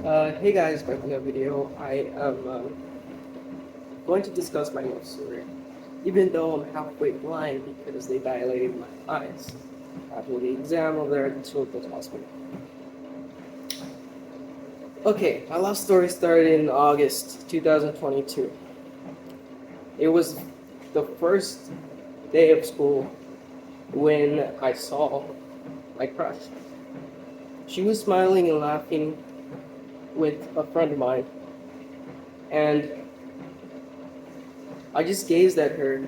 Hey guys, back in the video. I am going to discuss my love story, even though I'm halfway blind because they dilated my eyes after the exam over there at the children's hospital. Okay, my love story started in August 2022. It was the first day of school when I saw my crush. She was smiling and laughing with a friend of mine, and I just gazed at her,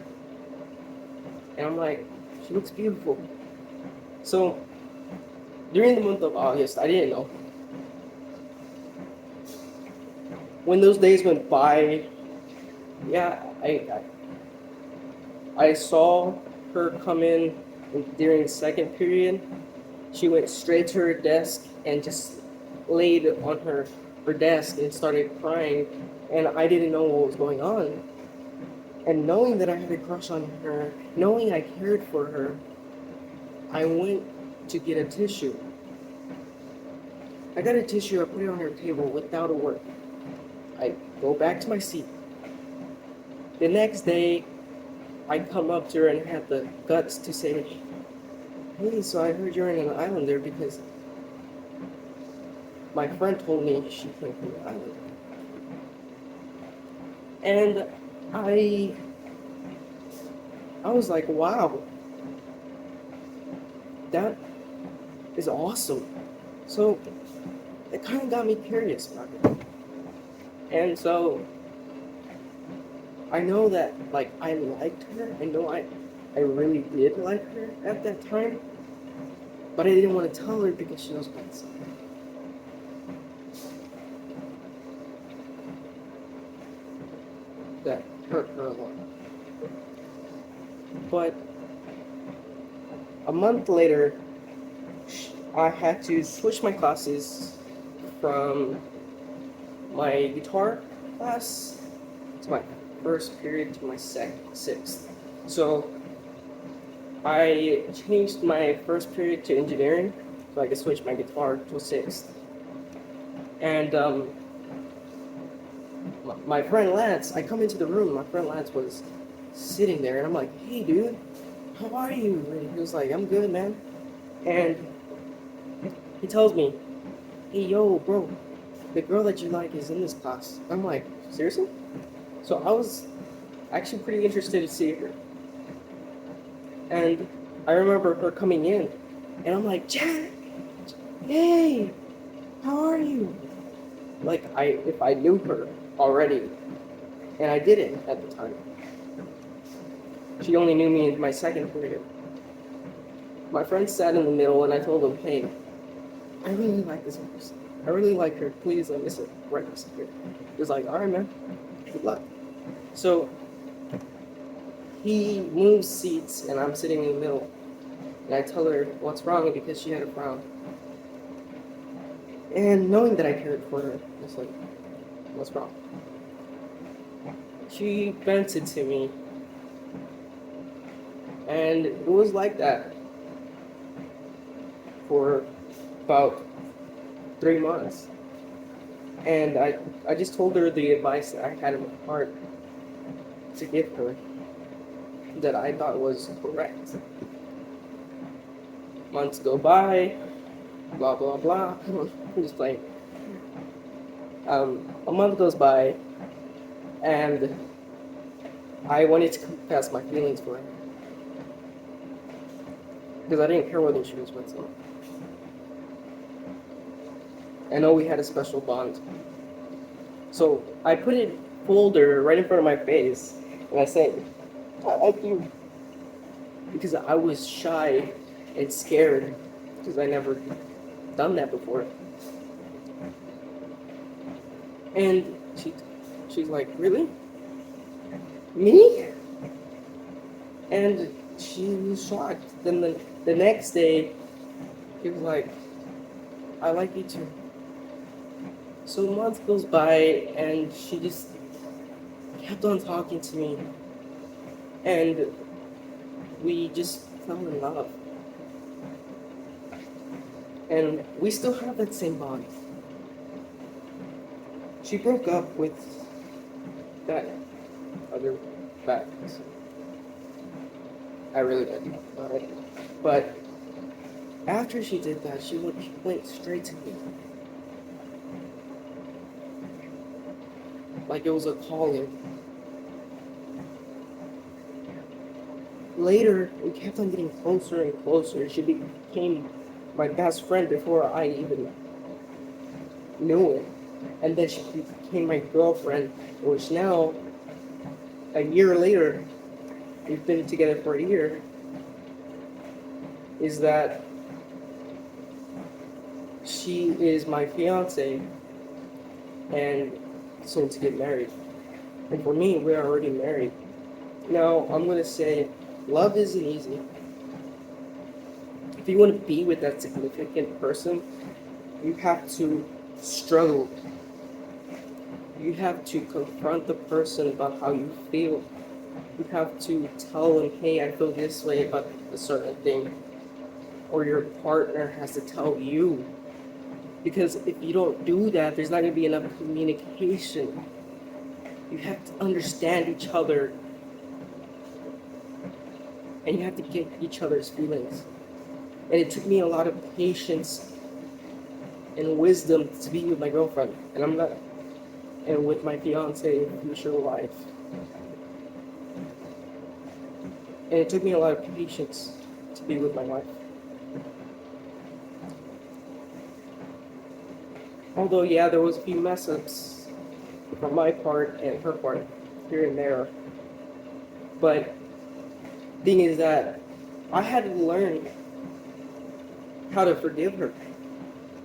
and I'm like, she looks beautiful. So, during the month of August, I didn't know. When those days went by, yeah, I saw her come in during second period. She went straight to her desk and just laid on her desk and started crying, and I didn't know what was going on. And knowing that I had a crush on her, knowing I cared for her, I went to get a tissue. I got a tissue, I put it on her table without a word. I go back to my seat. The next day, I come up to her and had the guts to say, hey, so I heard you're in an island there because my friend told me she came from the island. And I was like, wow, that is awesome. So it kind of got me curious about it. And so I know that, like, I liked her. I know I really did like her at that time. But I didn't want to tell her because she was going to say that hurt her a lot. But a month later, I had to switch my classes from my guitar class to my first period to my sixth. So I changed my first period to engineering so I could switch my guitar to a sixth. And my friend Lance, I come into the room, my friend Lance was sitting there, and I'm like, hey dude, how are you? And he was like, I'm good, man. And he tells me, hey yo, bro, the girl that you like is in this class. I'm like, seriously? So I was actually pretty interested to see her. And I remember her coming in, and I'm like, Jack, hey, how are you? Like, if I knew her already, and I didn't at the time. She only knew me in my second period. My friend sat in the middle, and I told him, hey, I really like this person. I really like her. Please let me sit right next to her. He was like, all right, man. Good luck. So he moves seats, and I'm sitting in the middle. And I tell her what's wrong because she had a frown. And knowing that I cared for her, I was like, what's wrong? She vented to me. And it was like that for about 3 months. And I just told her the advice that I had in my heart to give her that I thought was correct. Months go by, blah, blah, blah. I'm just playing. A month goes by, and I wanted to confess my feelings for her. Because I didn't care whether she was with someone. I know we had a special bond. So I put a folder right in front of my face, and I said, I like you. Because I was shy and scared, because I never done that before. And she's like, really? Me? And she was shocked. Then the next day, he was like, I like you too. So a month goes by, and she just kept on talking to me. And we just fell in love. And we still have that same bond. She broke up with that other fact. I really don't know about it. But after she did that, she went straight to me. Like it was a calling. Later, we kept on getting closer and closer. She became my best friend before I even knew it. And then she became my girlfriend, which now, a year later, we've been together for a year, is that she is my fiance and soon to get married. And for me, we're already married. Now, I'm going to say, love isn't easy. If you want to be with that significant person, you have to struggle. You have to confront the person about how you feel. You have to tell them, hey, I feel this way about a certain thing. Or your partner has to tell you. Because if you don't do that, there's not going to be enough communication. You have to understand each other. And you have to get each other's feelings. And it took me a lot of patience and wisdom to be with my girlfriend. And with my fiance, future wife. And it took me a lot of patience to be with my wife. Although, yeah, there was a few mess ups from my part and her part here and there. But the thing is that I had to learn how to forgive her.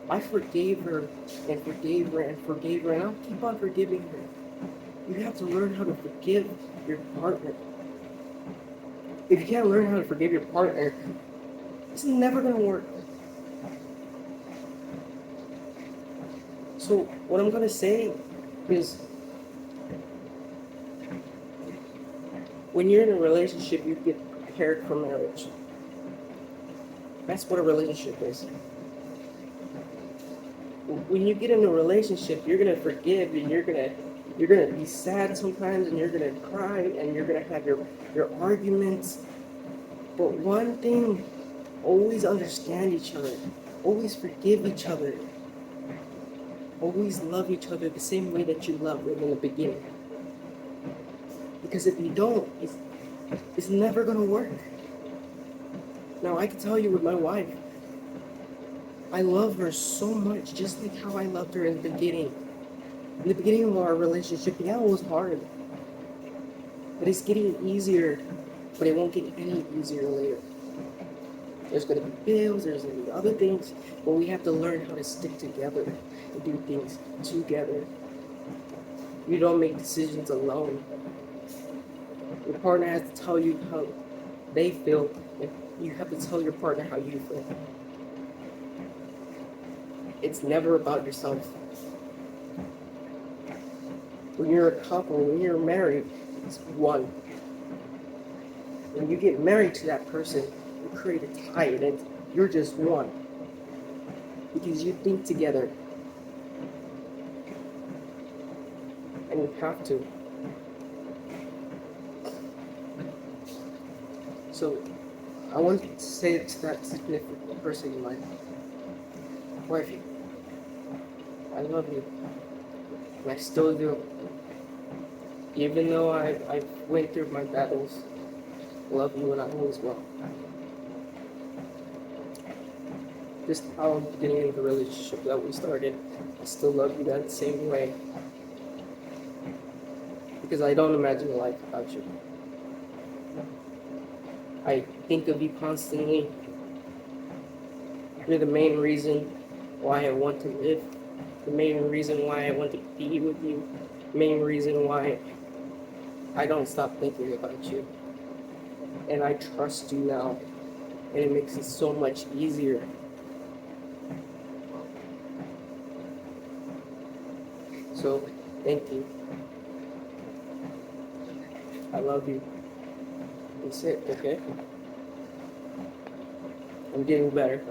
I forgave her and forgave her and forgave her, and I'll keep on forgiving her. You have to learn how to forgive your partner. If you can't learn how to forgive your partner, it's never going to work. So what I'm going to say is, when you're in a relationship, you get prepared for marriage. That's what a relationship is. When you get in a relationship, you're gonna forgive, and you're gonna be sad sometimes, and you're gonna cry, and you're gonna have your arguments. But one thing, always understand each other, always forgive each other, always love each other the same way that you loved them in the beginning. Because if you don't, it's never gonna work. Now I can tell you with my wife, I love her so much, just like how I loved her in the beginning. In the beginning of our relationship, yeah, it was hard. But it's getting easier, but it won't get any easier later. There's going to be bills, there's going to be other things, but we have to learn how to stick together and do things together. You don't make decisions alone. Your partner has to tell you how they feel, and you have to tell your partner how you feel. It's never about yourself. When you're a couple, when you're married, it's one. When you get married to that person, you create a tie, and you're just one. Because you think together. And you have to. So, I want to say it to that significant person in life. Wifey, I love you. And I still do. Even though I went through my battles, I love you and I always will. Just how I'm beginning of the relationship that we started, I still love you that same way. Because I don't imagine life without you. I think of you constantly. You're the main reason why I want to live. The main reason why I want to be with you. The main reason why I don't stop thinking about you. And I trust you now. And it makes it so much easier. So, thank you. I love you. Be sick, okay? I'm getting better.